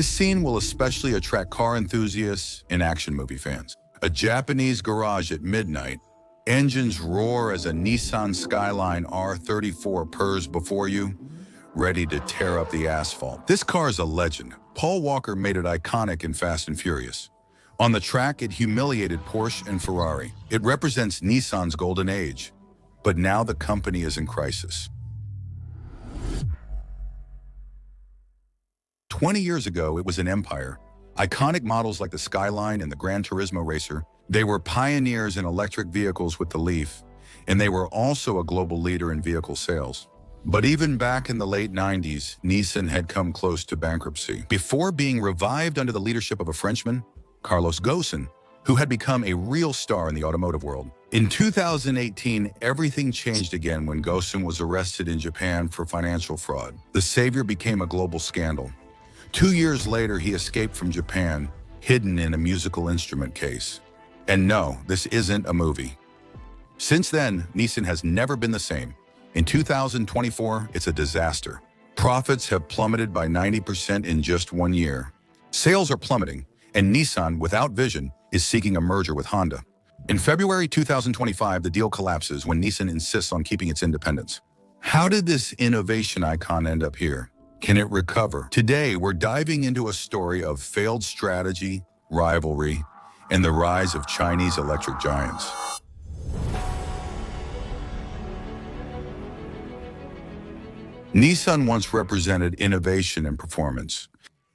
This scene will especially attract car enthusiasts and action movie fans. A Japanese garage at midnight, engines roar as a Nissan Skyline R34 purrs before you, ready to tear up the asphalt. This car is a legend. Paul Walker made it iconic in Fast and Furious. On the track, it humiliated Porsche and Ferrari. It represents Nissan's golden age. But now the company is in crisis. 20 years ago, it was an empire. Iconic models like the Skyline and the Gran Turismo Racer. They were pioneers in electric vehicles with the Leaf, and they were also a global leader in vehicle sales. But even back in the late 90s, Nissan had come close to bankruptcy before being revived under the leadership of a Frenchman, Carlos Ghosn, who had become a real star in the automotive world. In 2018, everything changed again when Ghosn was arrested in Japan for financial fraud. The savior became a global scandal. 2 years later, he escaped from Japan, hidden in a musical instrument case. And no, this isn't a movie. Since then, Nissan has never been the same. In 2024, it's a disaster. Profits have plummeted by 90% in just 1 year. Sales are plummeting, and Nissan, without vision, is seeking a merger with Honda. In February 2025, the deal collapses when Nissan insists on keeping its independence. How did this innovation icon end up here? Can it recover? Today, we're diving into a story of failed strategy, rivalry, and the rise of Chinese electric giants. Nissan once represented innovation and performance.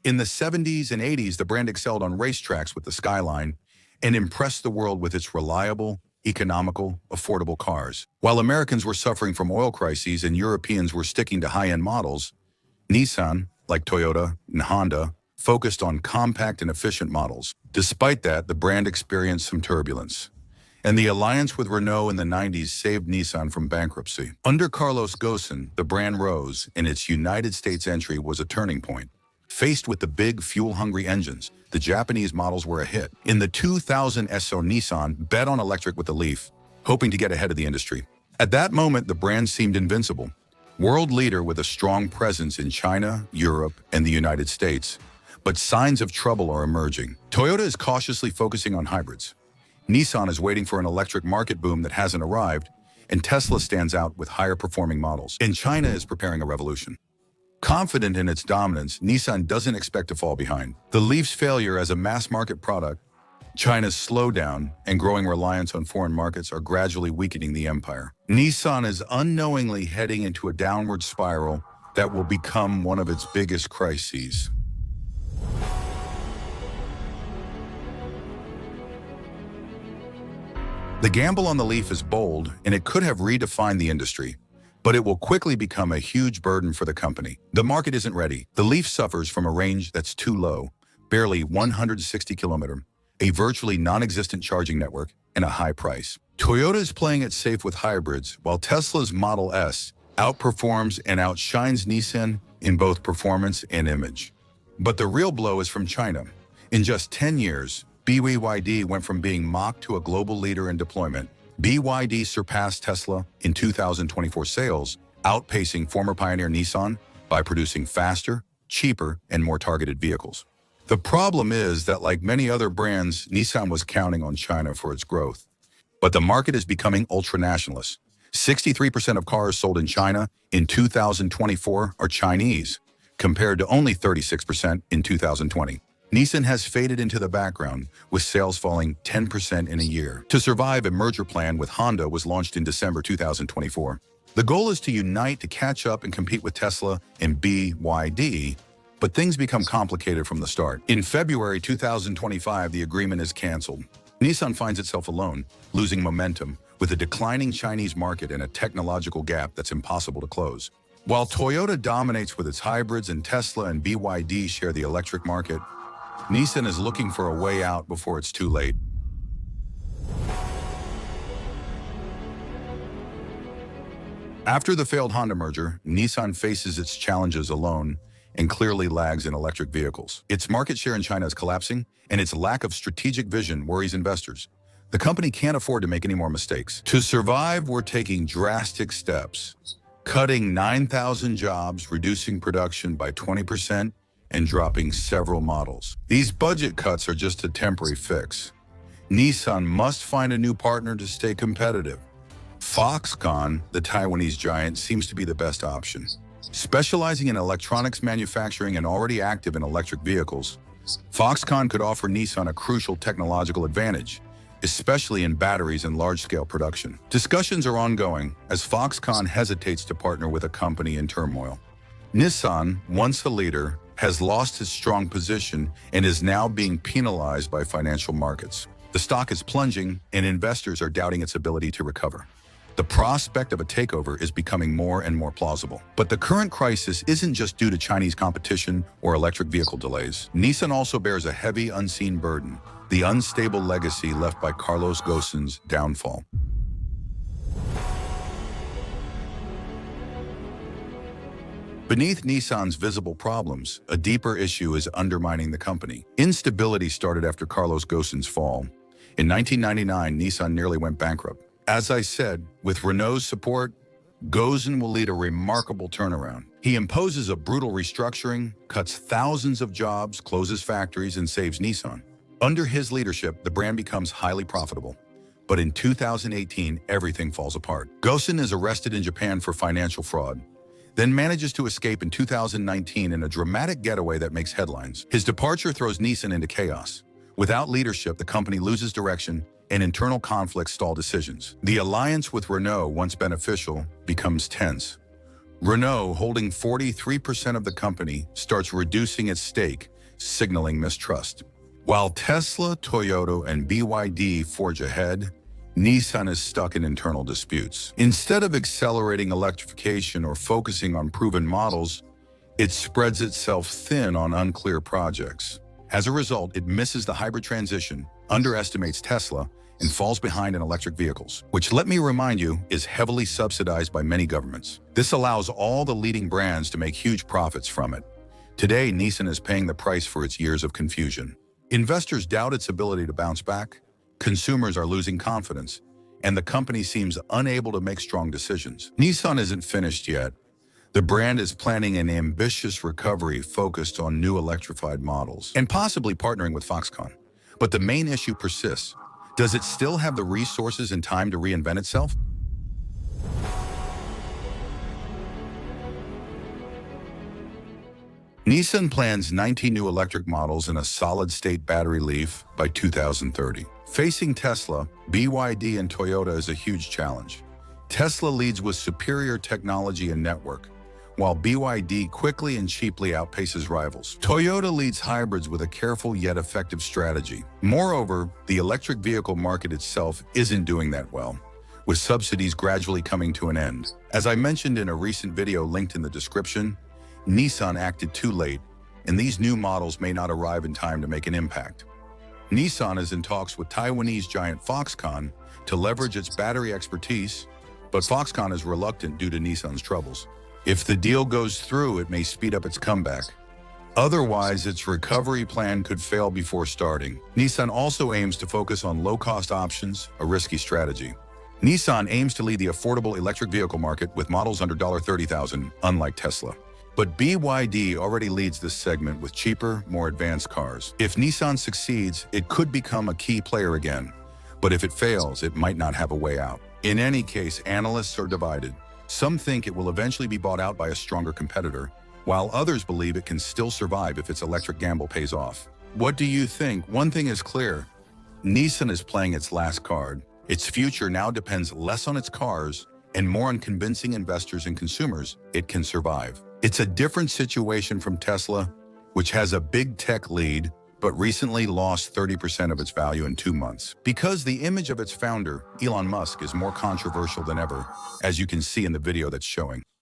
In the 70s and 80s, the brand excelled on racetracks with the Skyline and impressed the world with its reliable, economical, affordable cars. While Americans were suffering from oil crises and Europeans were sticking to high-end models, Nissan, like Toyota and Honda, focused on compact and efficient models. Despite that, the brand experienced some turbulence, and the alliance with Renault in the 90s saved Nissan from bankruptcy. Under Carlos Ghosn, the brand rose, and its United States entry was a turning point. Faced with the big, fuel-hungry engines, the Japanese models were a hit. In the 2000 SO, Nissan bet on electric with the Leaf, hoping to get ahead of the industry. At that moment, the brand seemed invincible. World leader with a strong presence in China, Europe, and the United States. But signs of trouble are emerging. Toyota is cautiously focusing on hybrids. Nissan is waiting for an electric market boom that hasn't arrived, and Tesla stands out with higher-performing models. And China is preparing a revolution. Confident in its dominance, Nissan doesn't expect to fall behind. The Leaf's failure as a mass-market product, China's slowdown, and growing reliance on foreign markets are gradually weakening the empire. Nissan is unknowingly heading into a downward spiral that will become one of its biggest crises. The gamble on the Leaf is bold, and it could have redefined the industry, but it will quickly become a huge burden for the company. The market isn't ready. The Leaf suffers from a range that's too low, barely 160 kilometers, a virtually non-existent charging network, and a high price. Toyota is playing it safe with hybrids, while Tesla's Model S outperforms and outshines Nissan in both performance and image. But the real blow is from China. In just 10 years, BYD went from being mocked to a global leader in deployment. BYD surpassed Tesla in 2024 sales, outpacing former pioneer Nissan by producing faster, cheaper, and more targeted vehicles. The problem is that, like many other brands, Nissan was counting on China for its growth. But the market is becoming ultra-nationalist. 63% of cars sold in China in 2024 are Chinese, compared to only 36% in 2020. Nissan has faded into the background, with sales falling 10% in a year. To survive, a merger plan with Honda was launched in December 2024. The goal is to unite to catch up and compete with Tesla and BYD, but things become complicated from the start. In February 2025, the agreement is canceled. Nissan finds itself alone, losing momentum, with a declining Chinese market and a technological gap that's impossible to close. While Toyota dominates with its hybrids and Tesla and BYD share the electric market, Nissan is looking for a way out before it's too late. After the failed Honda merger, Nissan faces its challenges alone and clearly lags in electric vehicles. Its market share in China is collapsing, and its lack of strategic vision worries investors. The company can't afford to make any more mistakes. To survive, we're taking drastic steps, cutting 9,000 jobs, reducing production by 20%, and dropping several models. These budget cuts are just a temporary fix. Nissan must find a new partner to stay competitive. Foxconn, the Taiwanese giant, seems to be the best option. Specializing in electronics manufacturing and already active in electric vehicles, Foxconn could offer Nissan a crucial technological advantage, especially in batteries and large-scale production. Discussions are ongoing as Foxconn hesitates to partner with a company in turmoil. Nissan, once a leader, has lost its strong position and is now being penalized by financial markets. The stock is plunging and investors are doubting its ability to recover. The prospect of a takeover is becoming more and more plausible. But the current crisis isn't just due to Chinese competition or electric vehicle delays. Nissan also bears a heavy, unseen burden, the unstable legacy left by Carlos Ghosn's downfall. Beneath Nissan's visible problems, a deeper issue is undermining the company. Instability started after Carlos Ghosn's fall. In 1999, Nissan nearly went bankrupt. As I said, with Renault's support, Ghosn will lead a remarkable turnaround. He imposes a brutal restructuring, cuts thousands of jobs, closes factories, and saves Nissan. Under his leadership, the brand becomes highly profitable. But in 2018, everything falls apart. Ghosn is arrested in Japan for financial fraud, then manages to escape in 2019 in a dramatic getaway that makes headlines. His departure throws Nissan into chaos. Without leadership, the company loses direction, and internal conflicts stall decisions. The alliance with Renault, once beneficial, becomes tense. Renault, holding 43% of the company, starts reducing its stake, signaling mistrust. While Tesla, Toyota, and BYD forge ahead, Nissan is stuck in internal disputes. Instead of accelerating electrification or focusing on proven models, it spreads itself thin on unclear projects. As a result, it misses the hybrid transition, underestimates Tesla, and falls behind in electric vehicles, which, let me remind you, is heavily subsidized by many governments. This allows all the leading brands to make huge profits from it. Today, Nissan is paying the price for its years of confusion. Investors doubt its ability to bounce back, consumers are losing confidence, and the company seems unable to make strong decisions. Nissan isn't finished yet. The brand is planning an ambitious recovery focused on new electrified models and possibly partnering with Foxconn. But the main issue persists. Does it still have the resources and time to reinvent itself? Nissan plans 19 new electric models in a solid-state battery Leaf by 2030. Facing Tesla, BYD, and Toyota is a huge challenge. Tesla leads with superior technology and network, while BYD quickly and cheaply outpaces rivals. Toyota leads hybrids with a careful yet effective strategy. Moreover, the electric vehicle market itself isn't doing that well, with subsidies gradually coming to an end. As I mentioned in a recent video linked in the description, Nissan acted too late, and these new models may not arrive in time to make an impact. Nissan is in talks with Taiwanese giant Foxconn to leverage its battery expertise, but Foxconn is reluctant due to Nissan's troubles. If the deal goes through, it may speed up its comeback. Otherwise, its recovery plan could fail before starting. Nissan also aims to focus on low-cost options, a risky strategy. Nissan aims to lead the affordable electric vehicle market with models under $30,000, unlike Tesla. But BYD already leads this segment with cheaper, more advanced cars. If Nissan succeeds, it could become a key player again. But if it fails, it might not have a way out. In any case, analysts are divided. Some think it will eventually be bought out by a stronger competitor, while others believe it can still survive if its electric gamble pays off. What do you think? One thing is clear. Nissan is playing its last card. Its future now depends less on its cars and more on convincing investors and consumers it can survive. It's a different situation from Tesla, which has a big tech lead, but recently lost 30% of its value in 2 months. Because the image of its founder, Elon Musk, is more controversial than ever, as you can see in the video that's showing.